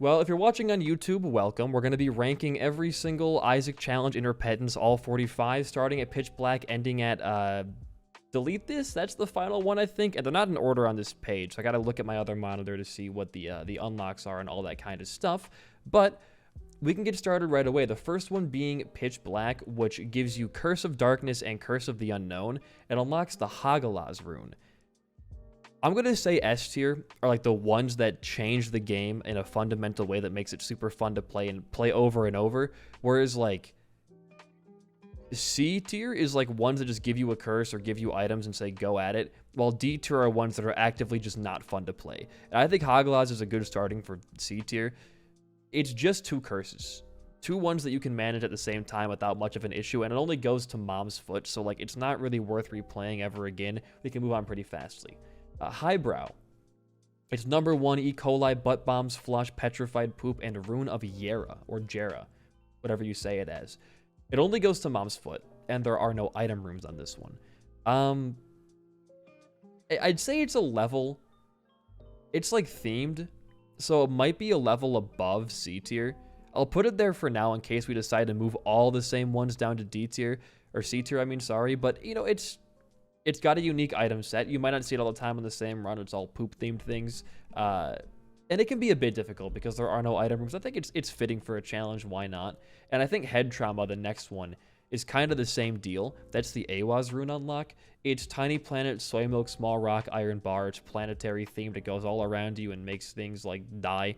Well, if you're watching on YouTube, welcome. We're going to be ranking every single Isaac challenge in Repentance, all 45, starting at Pitch Black, ending at, delete this? That's the final one, I think. And they're not in order on this page, so I got to look at my other monitor to see what the unlocks are and all that kind of stuff. But we can get started right away. The first one being Pitch Black, which gives you Curse of Darkness and Curse of the Unknown. It unlocks the Hagalaz rune. I'm going to say S tier are like the ones that change the game in a fundamental way that makes it super fun to play and play over and over. Whereas like C tier is like ones that just give you a curse or give you items and say go at it. While D tier are ones that are actively just not fun to play. And I think Hagalaz is a good starting for C tier. It's just 2 curses. 2 ones that you can manage at the same time without much of an issue. And it only goes to Mom's Foot. So like it's not really worth replaying ever again. We can move on pretty fastly. Highbrow. It's number 1 E. coli, butt bombs, flush, petrified poop, and rune of Yera, or Jera, whatever you say it as. It only goes to Mom's Foot, and there are no item rooms on this one. I'd say it's a level. It's like themed, so it might be a level above C tier. I'll put it there for now in case we decide to move all the same ones down to D tier, or C tier, I mean, sorry, but you know, it's got a unique item set. You might not see it all the time on the same run. It's all poop-themed things. And it can be a bit difficult because there are no item rooms. I think it's fitting for a challenge. Why not? And I think Head Trauma, the next one, is kind of the same deal. That's the Awaz rune unlock. It's Tiny Planet, Soy Milk, Small Rock, Iron Bar. It's planetary themed. It goes all around you and makes things like die.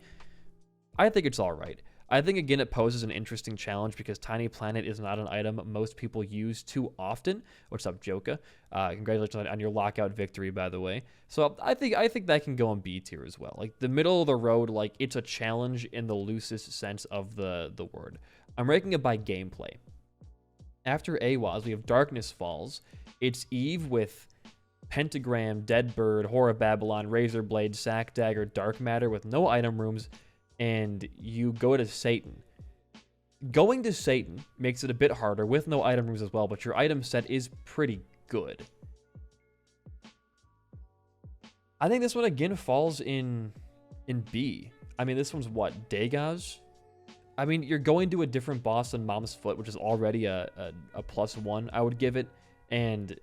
I think it's all right. I think, again, it poses an interesting challenge because Tiny Planet is not an item most people use too often. What's up, Joka? Congratulations on your lockout victory, by the way. So I think that can go on B tier as well. Like, the middle of the road, like, it's a challenge in the loosest sense of the word. I'm ranking it by gameplay. After Awaz, we have Darkness Falls. It's Eve with Pentagram, Dead Bird, Horror Babylon, Razor Blade, Sack Dagger, Dark Matter with no item rooms. And you go to Satan. Going to Satan makes it a bit harder with no item rooms as well, but your item set is pretty good. I think this one again falls in B. I mean, this one's what? Dagaz? I mean, you're going to a different boss than Mom's Foot, which is already a +1, I would give it. And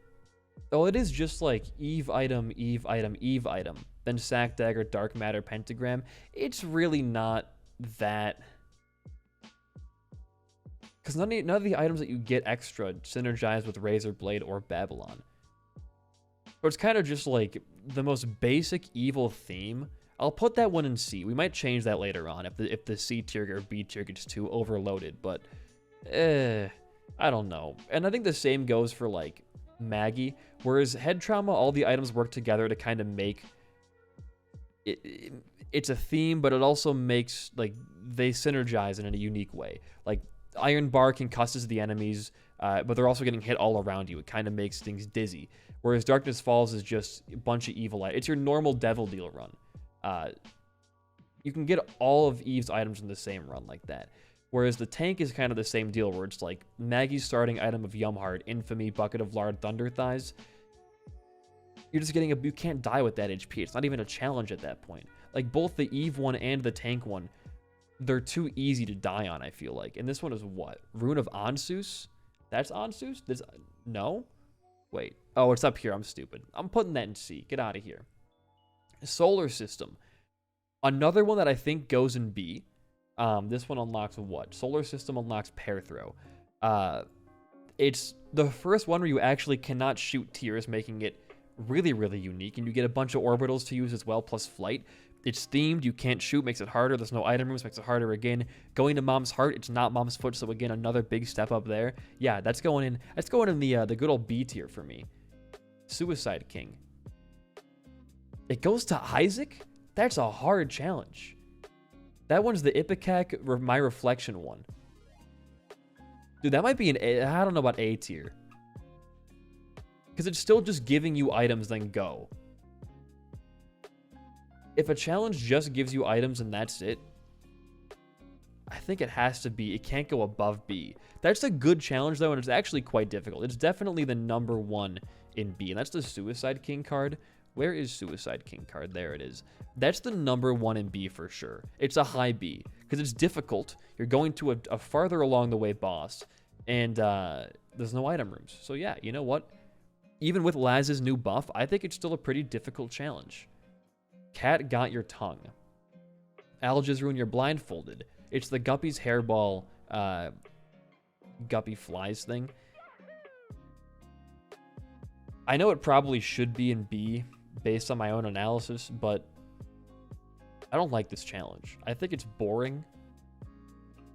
oh, it is just like Eve item, Eve item, Eve item. Then Sack Dagger, Dark Matter, Pentagram. It's really not that. Because none of the items that you get extra synergize with Razor Blade or Babylon. But it's kind of just like the most basic evil theme. I'll put that one in C. We might change that later on if the C tier or B tier gets too overloaded. But, I don't know. And I think the same goes for like Maggie. Whereas Head Trauma, all the items work together to kind of make... It's a theme, but it also makes, like, they synergize in a unique way. Like, Iron Bar concusses the enemies, but they're also getting hit all around you. It kind of makes things dizzy. Whereas Darkness Falls is just a bunch of evil items. It's your normal Devil Deal run. You can get all of Eve's items in the same run like that. Whereas the tank is kind of the same deal, where it's like Maggie's starting item of Yumheart, Infamy, Bucket of Lard, Thunder Thighs. You're just getting you can't die with that HP. It's not even a challenge at that point. Like, both the Eve one and the tank one, they're too easy to die on, I feel like. And this one is what? Rune of Ansus? That's Ansus? No? Wait. Oh, it's up here. I'm stupid. I'm putting that in C. Get out of here. Solar System. Another one that I think goes in B. This one unlocks what? Solar System unlocks Pair Throw. It's the first one where you actually cannot shoot tiers, making it really, really unique, and you get a bunch of orbitals to use as well, plus flight. It's themed. You can't shoot, makes it harder. There's no item rooms, makes it harder again. Going to Mom's Heart, it's not Mom's Foot, so again, another big step up there. Yeah, that's going in. That's going in the good old B tier for me. Suicide King. It goes to Isaac. That's a hard challenge. That one's the Ipecac, My Reflection one. Dude, that might be an A. I don't know about A tier. Because it's still just giving you items, then go. If a challenge just gives you items and that's it, I think it has to be. It can't go above B. That's a good challenge, though, and it's actually quite difficult. It's definitely the number 1 in B, and that's the Suicide King card, Where is Suicide King card? There it is. That's the number 1 in B for sure. It's a high B because it's difficult. You're going to a farther along the way boss, and there's no item rooms. So yeah, you know what? Even with Laz's new buff, I think it's still a pretty difficult challenge. Cat got your tongue. Algiz you're blindfolded. It's the Guppy's hairball, Guppy flies thing. I know it probably should be in B based on my own analysis, but I don't like this challenge. I think it's boring.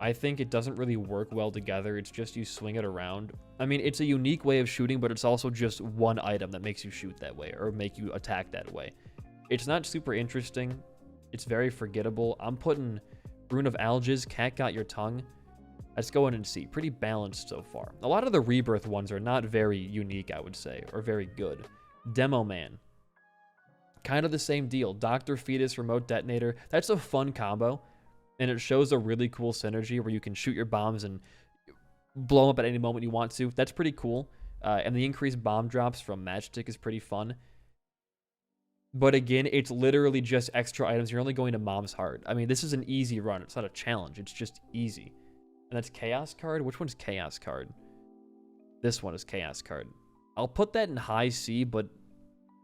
I think it doesn't really work well together. It's just you swing it around. I mean, it's a unique way of shooting, but it's also just one item that makes you shoot that way or make you attack that way. It's not super interesting. It's very forgettable. I'm putting Rune of Algiz, Cat Got Your Tongue. Let's go in and see. Pretty balanced so far. A lot of the Rebirth ones are not very unique, I would say, or very good. Demo Man. Kind of the same deal. Dr. Fetus, Remote Detonator. That's a fun combo, and it shows a really cool synergy where you can shoot your bombs and blow them up at any moment you want to. That's pretty cool. And the increased bomb drops from Matchstick is pretty fun. But again, it's literally just extra items. You're only going to Mom's Heart. I mean, this is an easy run. It's not a challenge. It's just easy. And that's Chaos card? Which one's Chaos card? This one is Chaos card. I'll put that in high C, but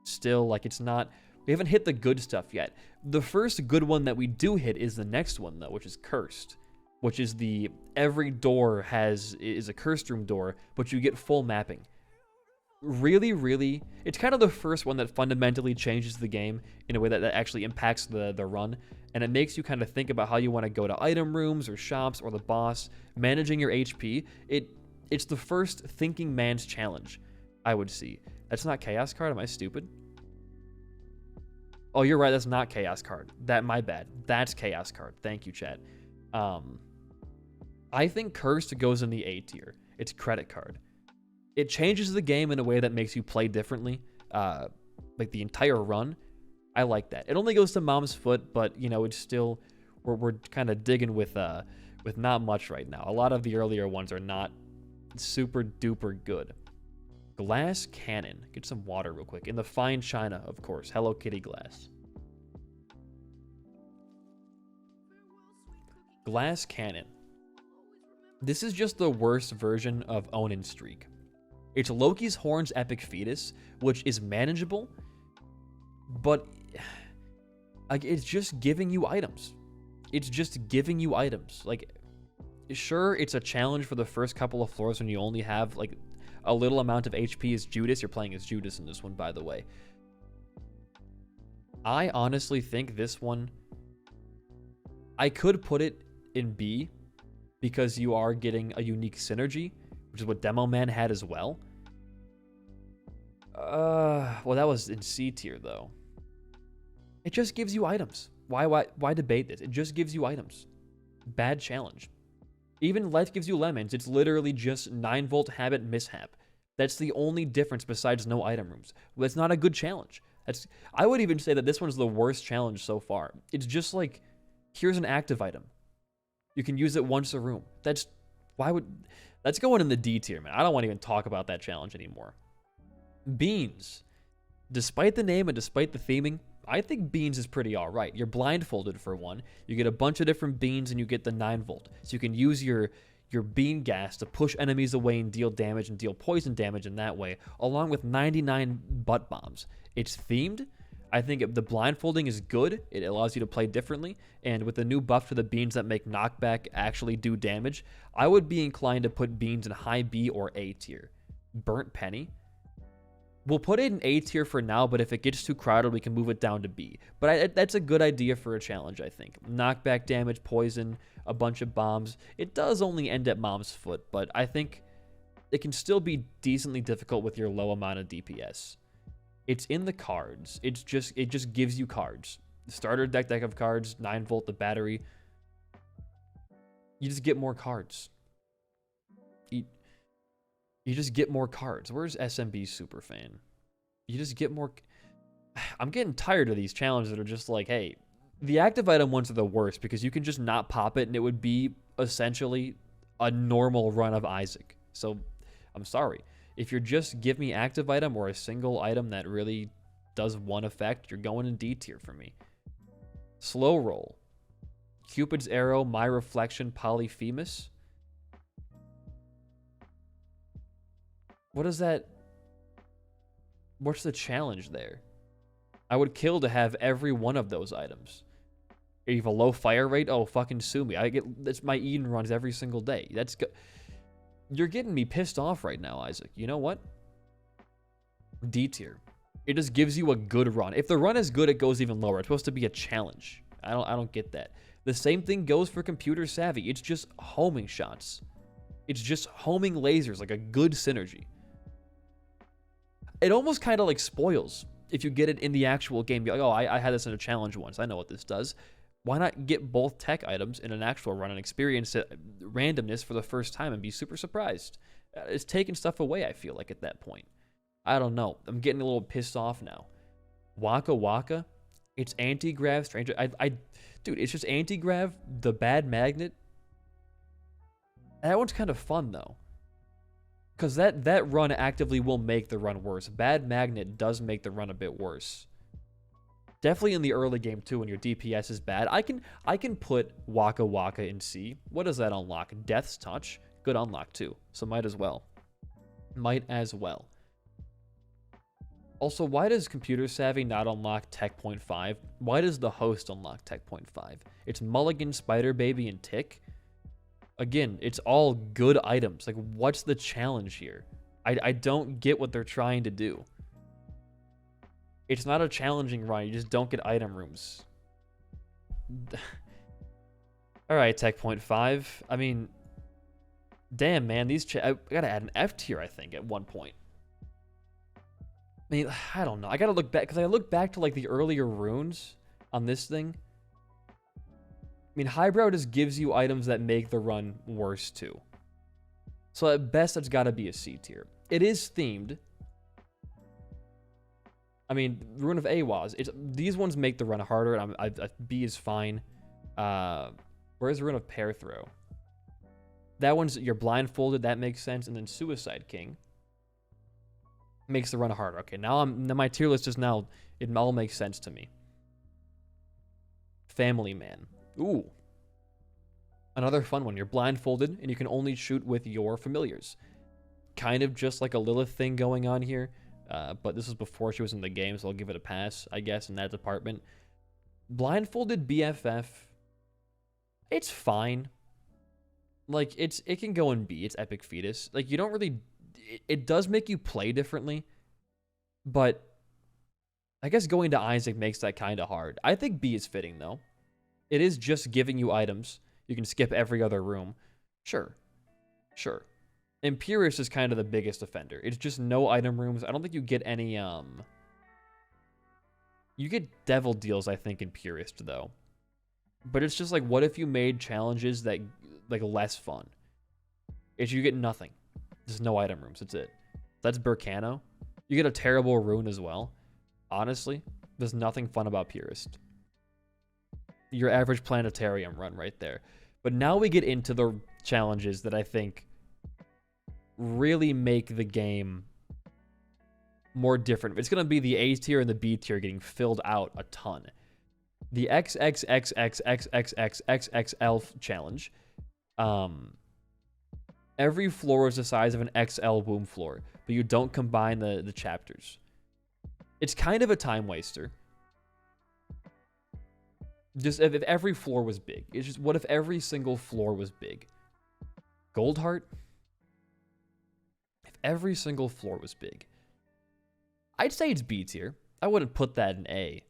still, like, it's not... We haven't hit the good stuff yet. The first good one that we do hit is the next one, though, which is Cursed. Which is the... Every door is a Cursed Room door, but you get full mapping. Really, really... It's kind of the first one that fundamentally changes the game in a way that actually impacts the run. And it makes you kind of think about how you want to go to item rooms or shops or the boss, managing your HP. It's the first thinking man's challenge, I would see. That's not Chaos card? Am I stupid? Oh, you're right. That's not Chaos card. My bad. That's Chaos card. Thank you, chat. I think Cursed goes in the A tier. It's credit card. It changes the game in a way that makes you play differently, like the entire run. I like that. It only goes to Mom's Foot, but you know, it's still we're kind of digging with not much right now. A lot of the earlier ones are not super duper good. Glass Cannon. Get some water real quick. In the fine china, of course. Hello Kitty glass. Glass Cannon. This is just the worst version of Onin Streak. It's Loki's Horn's Epic Fetus, which is manageable, but like, it's just giving you items. It's just giving you items. Like, sure, it's a challenge for the first couple of floors when you only have like a little amount of HP as Judas. You're playing as Judas in this one, by the way. I honestly think this one, I could put it in B because you are getting a unique synergy, which is what Demo Man had as well. Well, that was in C tier though. It just gives you items. Why debate this? It just gives you items. Bad challenge. Even Life Gives You Lemons, it's literally just 9-volt habit mishap. That's the only difference besides no item rooms. That's not a good challenge. I would even say that this one's the worst challenge so far. It's just like, here's an active item. You can use it once a room. That's going in the D tier, man. I don't want to even talk about that challenge anymore. Beans. Despite the name and despite the theming, I think Beans is pretty alright. You're blindfolded for one. You get a bunch of different beans and you get the 9-volt. So you can use your bean gas to push enemies away and deal damage and deal poison damage in that way, along with 99 butt bombs. It's themed. I think the blindfolding is good. It allows you to play differently. And with the new buff to the beans that make knockback actually do damage, I would be inclined to put beans in high B or A tier. Burnt Penny. We'll put it in A tier for now, but if it gets too crowded, we can move it down to B. But that's a good idea for a challenge, I think. Knockback damage, poison, a bunch of bombs. It does only end at Mom's Foot, but I think it can still be decently difficult with your low amount of DPS. It's in the cards. It just gives you cards. The starter deck of cards, 9-volt, the battery. You just get more cards. You just get more cards. Where's SMB Superfan? You just get more... I'm getting tired of these challenges that are just like, hey, the active item ones are the worst because you can just not pop it and it would be essentially a normal run of Isaac. So, I'm sorry. If you're just give me active item or a single item that really does one effect, you're going in D tier for me. Slow roll. Cupid's arrow, my reflection, Polyphemus. What is that? What's the challenge there? I would kill to have every one of those items. You have a low fire rate? Oh, fucking sue me. That's my Eden runs every single day. That's good. You're getting me pissed off right now, Isaac. You know what? D tier. It just gives you a good run. If the run is good, it goes even lower. It's supposed to be a challenge. I don't get that. The same thing goes for Computer Savvy. It's just homing shots. It's just homing lasers, like a good synergy. It almost kind of like spoils if you get it in the actual game. You're like, oh, I had this in a challenge once. I know what this does. Why not get both tech items in an actual run and experience it, randomness for the first time and be super surprised? It's taking stuff away, I feel like, at that point. I don't know. I'm getting a little pissed off now. Waka Waka, it's anti-grav stranger. Dude, it's just anti-grav, the bad magnet. That one's kind of fun, though. Because that run actively will make the run worse. Bad magnet does make the run a bit worse. Definitely in the early game, too, when your DPS is bad. I can put Waka Waka in C. What does that unlock? Death's Touch. Good unlock, too. So might as well. Might as well. Also, why does Computer Savvy not unlock Tech Point 5? Why does the host unlock Tech Point 5? It's Mulligan, Spider Baby, and Tick. Again, it's all good items. Like, what's the challenge here? I don't get what they're trying to do. It's not a challenging run. You just don't get item rooms. All right, Tech Point 5. I mean, damn, man. I gotta add an F tier, I think, at one point. I mean, I don't know. I gotta look back, because I look back to, like, the earlier runes on this thing. I mean, Highbrow just gives you items that make the run worse, too. So at best, that's gotta be a C tier. It is themed. I mean, Rune of Awaz. These ones make the run harder, and B is fine. Where's Rune of Pair Throw? That one's, you're blindfolded. That makes sense. And then Suicide King makes the run harder. Okay, now my tier list is now, it all makes sense to me. Family Man. Ooh. Another fun one. You're blindfolded, and you can only shoot with your familiars. Kind of just like a Lilith thing going on here. But this was before she was in the game, so I'll give it a pass, I guess, in that department. Blindfolded BFF. It's fine. Like, it can go in B. It's Epic Fetus. Like, you don't really... It does make you play differently. But I guess going to Isaac makes that kind of hard. I think B is fitting, though. It is just giving you items. You can skip every other room. Sure. Sure. Imperious is kind of the biggest offender. It's just no item rooms. I don't think you get any, You get devil deals, I think, in Purist, though. But it's just like, what if you made challenges that, like, less fun? If you get nothing. There's no item rooms. That's it. That's Burkano. You get a terrible rune as well. Honestly, there's nothing fun about Purist. Your average planetarium run right there. But now we get into the challenges that I think really make the game more different. It's going to be the A tier and the B tier getting filled out a ton. The XXXXXXXXXL challenge. Every floor is the size of an XL womb floor, but you don't combine the chapters. It's kind of a time waster. Just if every floor was big. It's just, what if every single floor was big? Goldheart? If every single floor was big. I'd say it's B tier. I wouldn't put that in A.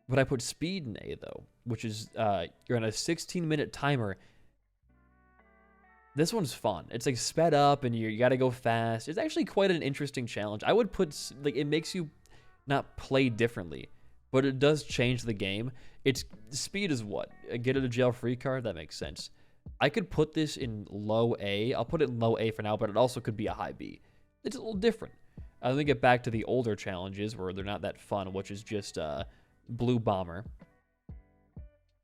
But I put speed in A, though, which is you're on a 16-minute timer. This one's fun. It's like sped up and you got to go fast. It's actually quite an interesting challenge. I would put, like, it makes you not play differently, but it does change the game. It's speed is what? A get out of jail free card? That makes sense. I could put this in low A. I'll put it in low A for now, but it also could be a high B. It's a little different. Let me get back to the older challenges where they're not that fun, which is just Blue Bomber,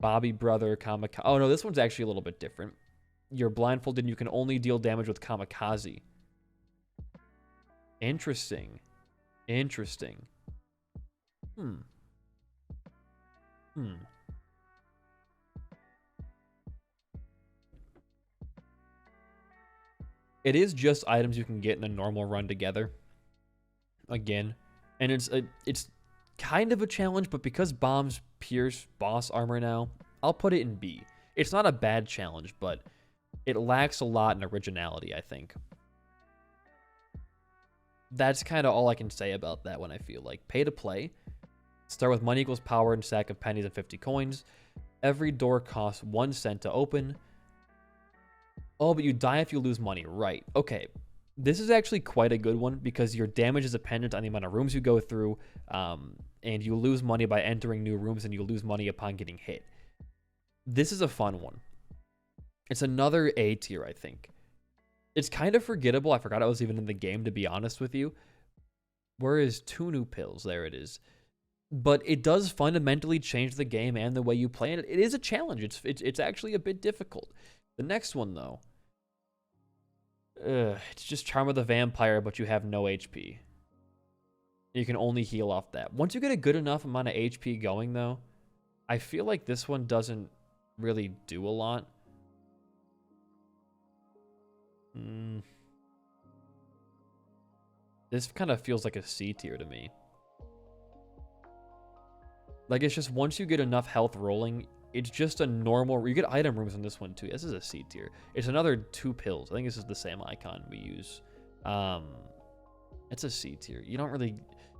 Bobby Brother, Kamikaze. Oh, no, this one's actually a little bit different. You're blindfolded and you can only deal damage with Kamikaze. Interesting. Interesting. Hmm. Hmm. It is just items you can get in a normal run together. Again. And it's kind of a challenge, but because bombs pierce boss armor now, I'll put it in B. It's not a bad challenge, but it lacks a lot in originality, I think. That's kind of all I can say about that one, I feel like. Pay to play. Start with money equals power and stack of pennies and 50 coins. Every door costs 1 cent to open. Oh, but you die if you lose money. Right. Okay. This is actually quite a good one because your damage is dependent on the amount of rooms you go through, and you lose money by entering new rooms, and you lose money upon getting hit. This is a fun one. It's another A tier, I think. It's kind of forgettable. I forgot I was even in the game, to be honest with you. Where is 2 new pills? There it is. But it does fundamentally change the game and the way you play it. It is a challenge. It's actually a bit difficult. The next one, though. It's just Charm of the Vampire, but you have no HP. You can only heal off that. Once you get a good enough amount of HP going, though, I feel like this one doesn't really do a lot. This kind of feels like a C tier to me. Like, it's just once you get enough health rolling, it's just a normal... You get item rooms in this one, too. This is a C tier. It's another 2 pills. I think this is the same icon we use. It's a C tier. You don't really...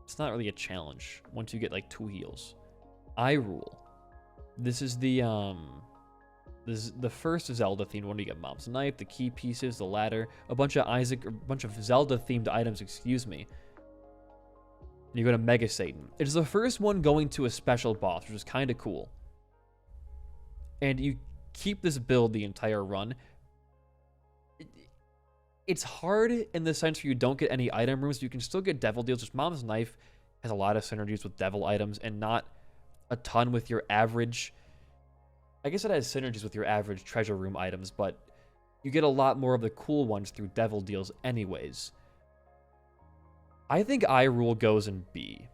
It's not really a challenge once you get, like, 2 heals. I Rule. This is the, This is the first Zelda-themed one. You get Mom's Knife, the key pieces, the ladder, a bunch of Zelda-themed items, excuse me. And you go to Mega Satan. It's the first one going to a special boss, which is kind of cool. And you keep this build the entire run. It's hard in the sense where you don't get any item rooms. You can still get devil deals. Just Mom's Knife has a lot of synergies with devil items and not a ton with your average... I guess it has synergies with your average treasure room items, but you get a lot more of the cool ones through devil deals anyways. I think I Rule goes in B.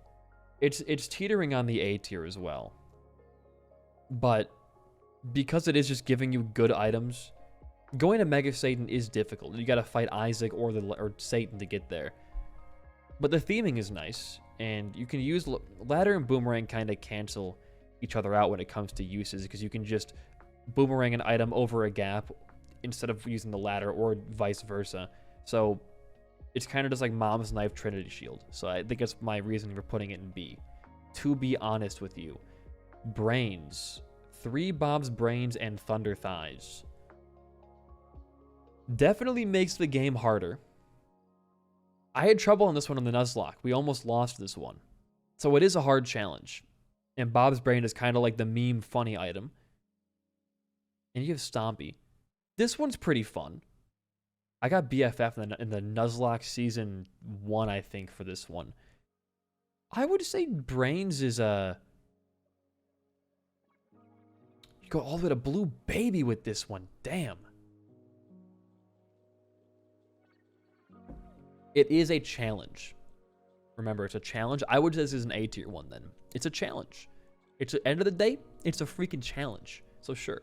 It's teetering on the A tier as well. But because it is just giving you good items, going to Mega Satan is difficult. You gotta fight Isaac or Satan to get there. But the theming is nice, and you can use... Ladder and Boomerang kind of cancel each other out when it comes to uses, because you can just boomerang an item over a gap instead of using the ladder, or vice versa. So it's kind of just like Mom's Knife, Trinity Shield. So I think that's my reason for putting it in B. To be honest with you, Brains. 3 Bob's Brains and Thunder Thighs. Definitely makes the game harder. I had trouble on this one on the Nuzlocke. We almost lost this one. So it is a hard challenge. And Bob's Brain is kind of like the meme funny item. And you have Stompy. This one's pretty fun. I got BFF in the Nuzlocke Season 1, I think, for this one. I would say Brains is a... You go all the way to Blue Baby with this one. Damn. It is a challenge. Remember, it's a challenge. I would say this is an A tier one then. It's a challenge. It's at the end of the day, it's a freaking challenge. So sure.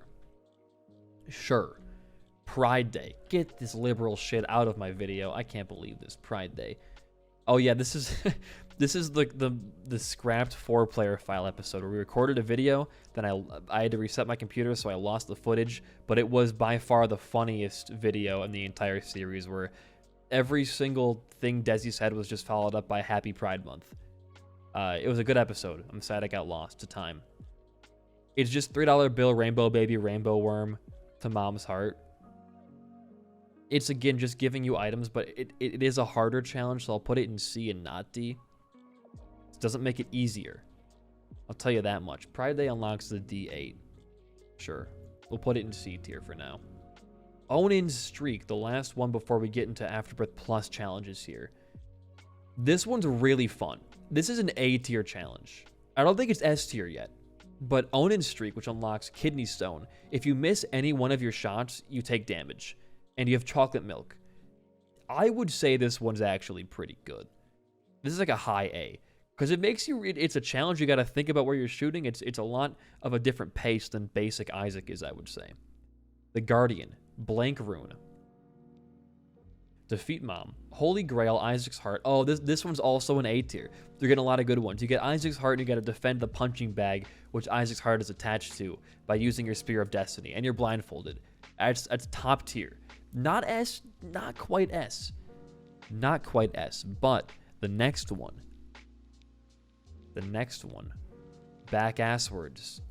Sure. Pride Day. Get this liberal shit out of my video. I can't believe this. Pride Day. Oh yeah, this is this is the scrapped 4-player file episode where we recorded a video, then I had to reset my computer, so I lost the footage, but it was by far the funniest video in the entire series, where every single thing Desi said was just followed up by Happy Pride Month. It was a good episode. I'm sad I got lost to time. It's just $3 bill, Rainbow Baby, Rainbow Worm to Mom's Heart. It's, again, just giving you items, but it is a harder challenge, so I'll put it in C and not D. It doesn't make it easier. I'll tell you that much. Pride Day unlocks the D8. Sure. We'll put it in C tier for now. Onin's Streak, the last one before we get into Afterbirth Plus challenges here. This one's really fun. This is an A tier challenge. I don't think it's S tier yet. But Onin's Streak, which unlocks Kidney Stone, if you miss any one of your shots, you take damage. And you have chocolate milk. I would say this one's actually pretty good. This is like a high A. because it makes you. It's a challenge. You got to think about where you're shooting. It's a lot of a different pace than basic Isaac is, I would say. The Guardian, blank rune. Defeat Mom, Holy Grail, Isaac's Heart. Oh, this one's also an A tier. You're getting a lot of good ones. You get Isaac's Heart, and you got to defend the punching bag, which Isaac's Heart is attached to, by using your Spear of Destiny, and you're blindfolded. That's top tier. Not S, not quite S. Not quite S, but the next one, back asswards,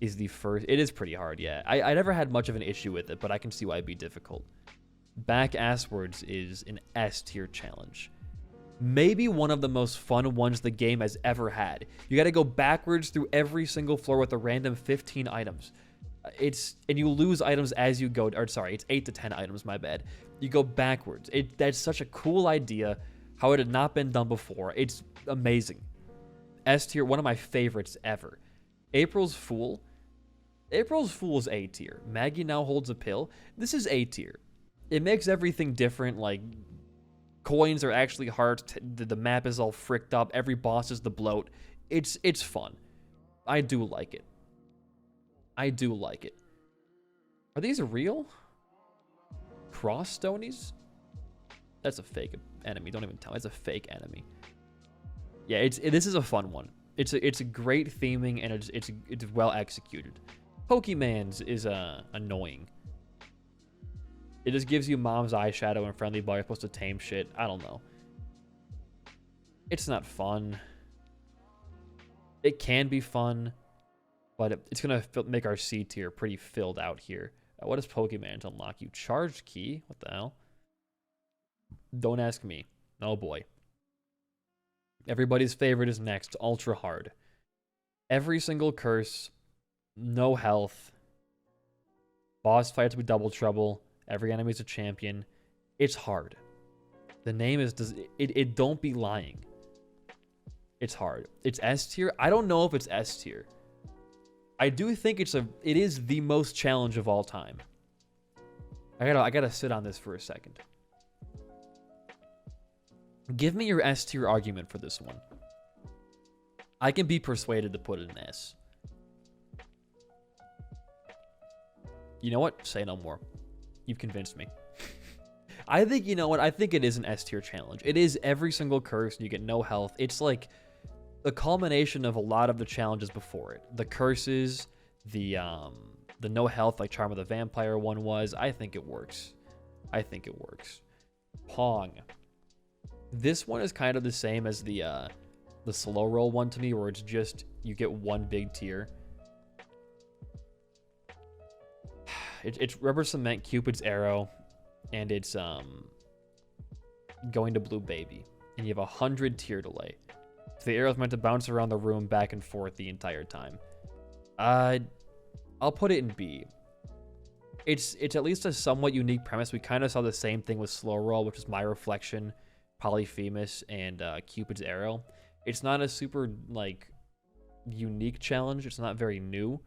is the first. It is pretty hard, yeah. I never had much of an issue with it, but I can see why it'd be difficult. Back asswards is an S tier challenge. Maybe one of the most fun ones the game has ever had. You got to go backwards through every single floor with a random 15 items. And you lose items as you go, or sorry, it's 8 to 10 items, my bad. You go backwards. That's such a cool idea, how it had not been done before. It's amazing. S tier, one of my favorites ever. April's Fool. April's Fool is A tier. Maggie now holds a pill. This is A tier. It makes everything different, like coins are actually hearts, the map is all fricked up, every boss is the bloat. It's fun. I do like it. I do like it. Are these real? Cross Stonies? That's a fake enemy. Don't even tell me. It's a fake enemy. Yeah, this is a fun one. It's a great theming, and it's well executed. Pokemon's is annoying. It just gives you Mom's eyeshadow and friendly bar. You're supposed to tame shit. I don't know. It's not fun. It can be fun, but it's going to make our C tier pretty filled out here. What does Pokemon to unlock you? Charged key? What the hell? Don't ask me. Oh boy. Everybody's favorite is next. Ultra hard. Every single curse. No health. Boss fights with double trouble. Every enemy's a champion. It's hard. The name is... It don't be lying. It's hard. It's S tier. I don't know if it's S tier. I do think it is the most challenge of all time. I gotta sit on this for a second. Give me your S tier argument for this one. I can be persuaded to put it in S. You know what? Say no more. You've convinced me. I think, you know what? I think it is an S tier challenge. It is every single curse and you get no health. It's like the culmination of a lot of the challenges before it. The curses, the no health like Charm of the Vampire one was. I think it works. I think it works. Pong. This one is kind of the same as the slow roll one to me, where it's just you get one big tier. It's Rubber Cement, Cupid's Arrow, and it's going to Blue Baby, and you have 100 tier delay. So the arrow's meant to bounce around the room back and forth the entire time. I'll put it in B. It's at least a somewhat unique premise. We kind of saw the same thing with Slow Roll, which is My Reflection, Polyphemus, and Cupid's Arrow. It's not a super like unique challenge. It's not very new.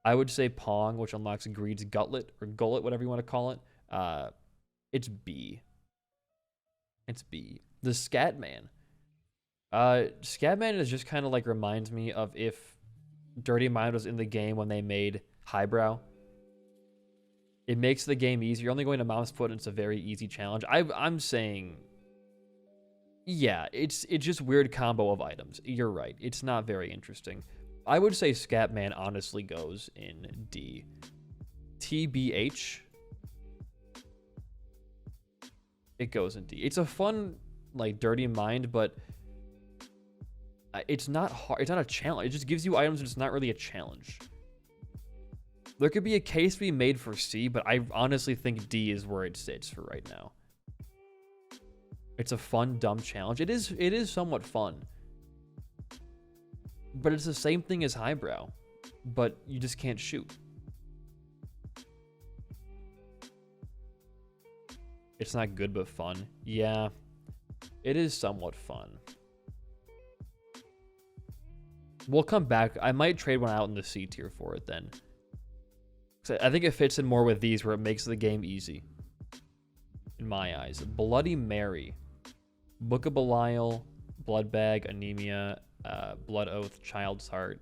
I would say Pong, which unlocks Greed's Gullet, or Gullet, whatever you want to call it. It's B. It's B. The Scatman. Scatman is just kind of like reminds me of if Dirty Mind was in the game when they made Highbrow. It makes the game easier. You're only going to mouse foot, and it's a very easy challenge. I'm saying, yeah, it's just weird combo of items. You're right. It's not very interesting. I would say Scatman honestly goes in D. TBH. It goes in D. It's a fun, like, Dirty Mind, but it's not hard. It's not a challenge. It just gives you items, and it's not really a challenge. There could be a case to be made for C, but I honestly think D is where it sits for right now. It's a fun, dumb challenge. It is somewhat fun. But it's the same thing as Highbrow, but you just can't shoot. It's not good, but fun. Yeah, it is somewhat fun. We'll come back. I might trade one out in the C tier for it then. I think it fits in more with these, where it makes the game easy. In my eyes. Bloody Mary. Book of Belial. Blood Bag, Anemia, Blood Oath, Child's Heart.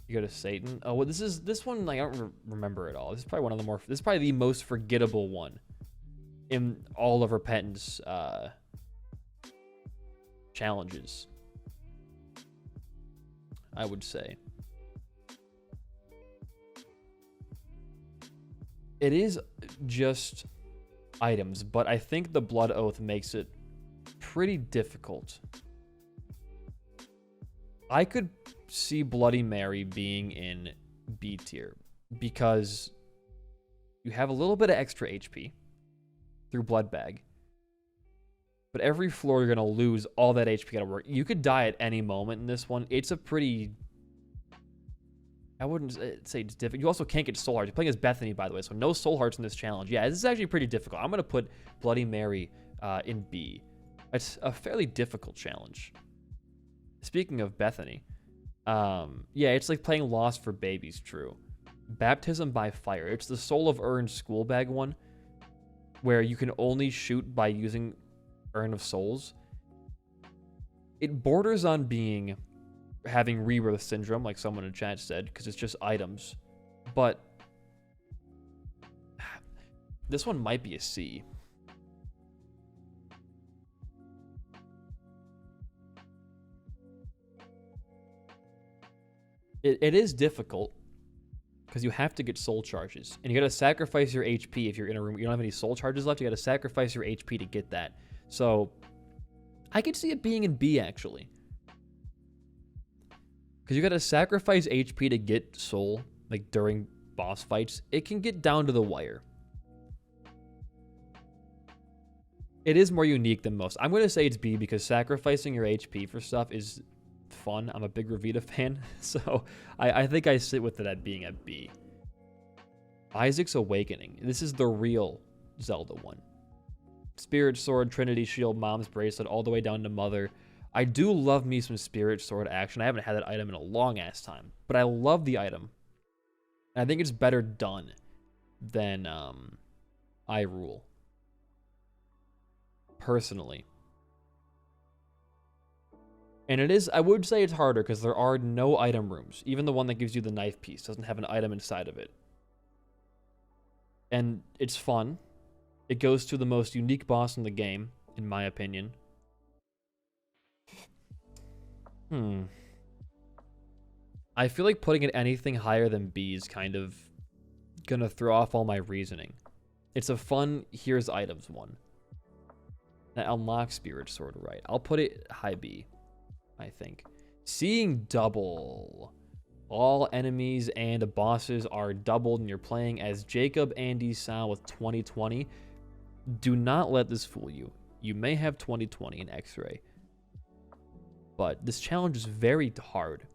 You go to Satan. Oh, well, this one, like, I don't remember at all. This is probably this is probably the most forgettable one in all of Repentance challenges, I would say. It is just items, but I think the Blood Oath makes it pretty difficult. I could see Bloody Mary being in B tier because you have a little bit of extra HP through Blood Bag, but every floor you're going to lose all that HP got to work. You could die at any moment in this one. It's a pretty... I wouldn't say it's difficult. You also can't get Soul Hearts. You're playing as Bethany, by the way, so no Soul Hearts in this challenge. Yeah, this is actually pretty difficult. I'm going to put Bloody Mary in B. It's a fairly difficult challenge. Speaking of Bethany, yeah, it's like playing Lost for Babies, true. Baptism by Fire. It's the Soul of Urn school bag one, where you can only shoot by using Urn of Souls. It borders on being... having rebirth syndrome, like someone in chat said, because it's just items. But this one might be a C. It is difficult because you have to get soul charges, and you got to sacrifice your HP if you're in a room. You don't have any soul charges left. You got to sacrifice your HP to get that. So I could see it being in B actually. Because you got to sacrifice HP to get soul, like during boss fights. It can get down to the wire. It is more unique than most. I'm going to say it's B because sacrificing your HP for stuff is fun. I'm a big Ravita fan, so I think I sit with it at being at B. Isaac's Awakening. This is the real Zelda one. Spirit Sword, Trinity Shield, Mom's Bracelet, all the way down to Mother. I do love me some Spirit Sword action. I haven't had that item in a long ass time, but I love the item. And I think it's better done than I Rule. Personally. And it is, I would say it's harder because there are no item rooms. Even the one that gives you the knife piece doesn't have an item inside of it. And it's fun. It goes to the most unique boss in the game, in my opinion. I feel like putting it anything higher than B is kind of gonna throw off all my reasoning. It's a fun, here's items one. That unlocks Spirit Sword, right? I'll put it high B, I think. Seeing double. All enemies and bosses are doubled and you're playing as Jacob Andy Sal with 2020. Do not let this fool you. You may have 2020 in X-Ray. But this challenge is very hard.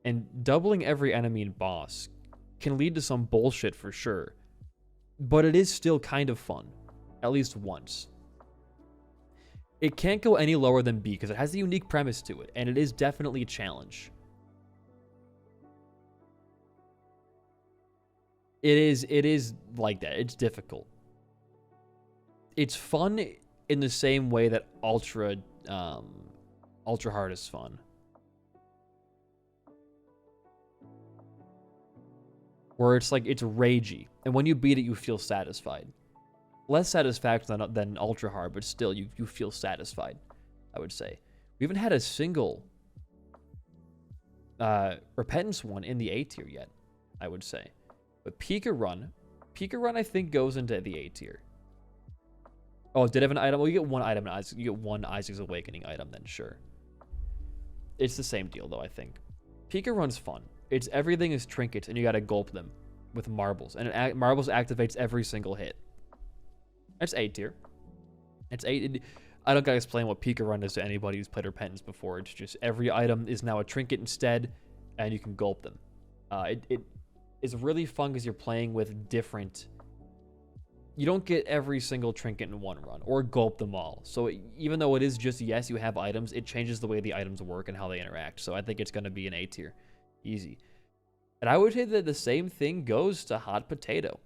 And doubling every enemy and boss can lead to some bullshit for sure. But it is still kind of fun. At least once. It can't go any lower than B because it has a unique premise to it. And it is definitely a challenge. It is like that. It's difficult. It's fun in the same way that Ultra Hard is fun. Where it's like, it's ragey. And when you beat it, you feel satisfied. Less satisfaction than Ultra Hard, but still, you feel satisfied, I would say. We haven't had a single Repentance one in the A tier yet, I would say. But Pika Run I think goes into the A tier. Oh, did it have an item? Well, you get one item. You get one Isaac's Awakening item, then sure. It's the same deal, though, I think. Pika Run's fun. It's everything is trinkets, and you gotta gulp them with marbles. And marbles activates every single hit. That's A tier. It's A. I don't gotta explain what Pika Run does to anybody who's played Repentance before. It's just every item is now a trinket instead, and you can gulp them. It is really fun because you're playing with different... You don't get every single trinket in one run, or gulp them all. So even though it is just, yes, you have items, it changes the way the items work and how they interact. So I think it's going to be an A tier. Easy. And I would say that the same thing goes to Hot Potato.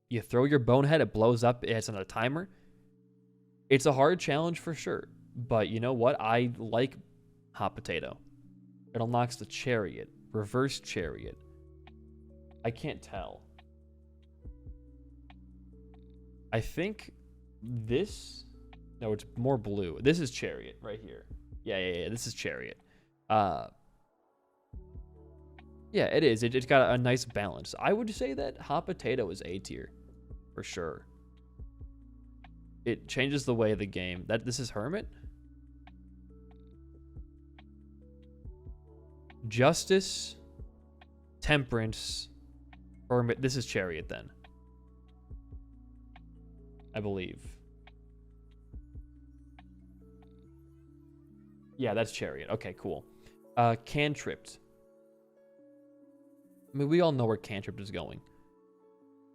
You throw your bonehead, it blows up, it's on a timer. It's a hard challenge for sure, but you know what? I like hot potato. It unlocks the chariot, reverse chariot. I can't tell. I think this, no, it's more blue. This is chariot right here. Yeah. This is chariot. Yeah, it is. It's got a nice balance. I would say that hot potato is A tier for sure. It changes the way the game. This is Hermit. Justice, Temperance, Hermit. This is Chariot then, I believe. Yeah, that's Chariot. Okay, cool. Cantripped. I mean, we all know where Cantripped is going.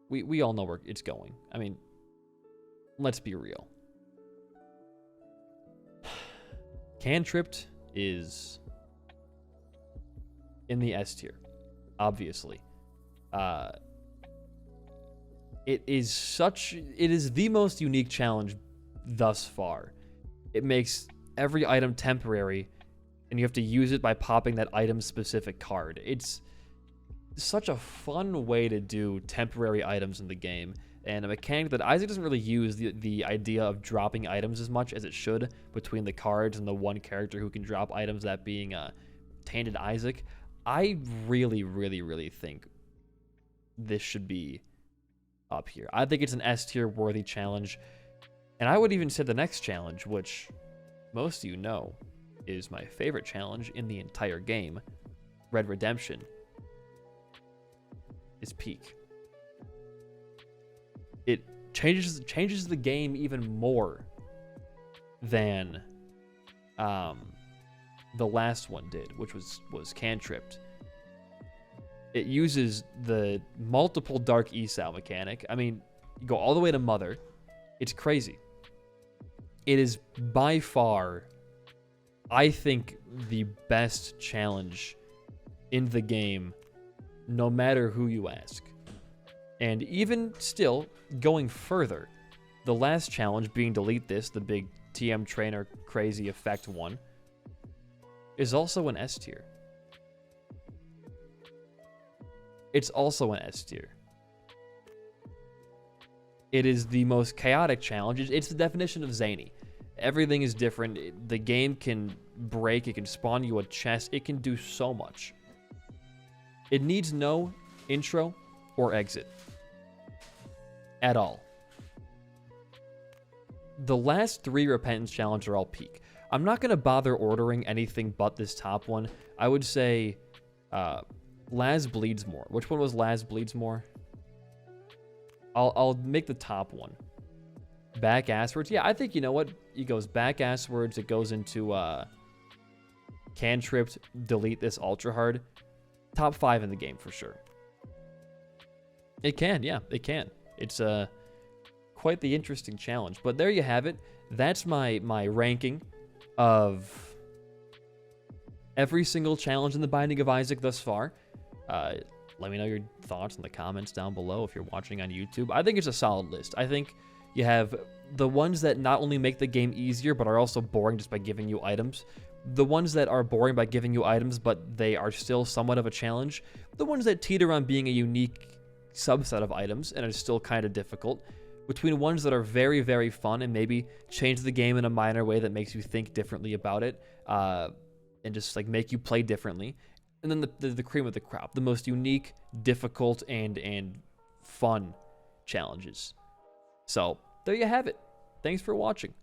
We all know where it's going. I mean, let's be real. Cantripped is in the S tier, obviously. It is the most unique challenge thus far. It makes every item temporary, and you have to use it by popping that item-specific card. It's such a fun way to do temporary items in the game, and a mechanic that Isaac doesn't really use the idea of dropping items as much as it should between the cards and the one character who can drop items, that being Tainted Isaac. I really think this should be up here. I think it's an S tier worthy challenge, and I would even say the next challenge, which most of you know is my favorite challenge in the entire game, Red Redemption, is peak. It changes the game even more than the last one did, which was Cantripped. It uses the multiple Dark Esau mechanic. I mean, you go all the way to Mother. It's crazy. It is by far, I think, the best challenge in the game, no matter who you ask. And even still, going further, the last challenge being Delete This, the big TM Trainer crazy effect one, is also an S tier. It's also an S tier. It is the most chaotic challenge. It's the definition of zany. Everything is different. The game can break. It can spawn you a chest. It can do so much. It needs no intro or exit at all. The last 3 Repentance challenges are all peak. I'm not going to bother ordering anything but this top one. I would say Laz Bleeds More. Which one was Laz Bleeds More? I'll make the top one. Back Asswards. Yeah, I think, you know what? It goes Back Asswards. It goes into Cantripped, Delete This, Ultra Hard. Top 5 in the game for sure. It can, yeah, it can. It's quite the interesting challenge. But there you have it. That's my ranking of every single challenge in the Binding of Isaac thus far. Let me know your thoughts in the comments down below if you're watching on YouTube. I think it's a solid list. I think you have the ones that not only make the game easier, but are also boring just by giving you items. The ones that are boring by giving you items, but they are still somewhat of a challenge. The ones that teeter on being a unique subset of items and are still kind of difficult. Between ones that are very fun and maybe change the game in a minor way that makes you think differently about it, and just like make you play differently. And then the cream of the crop, the most unique, difficult, and fun challenges. So there you have it. Thanks for watching.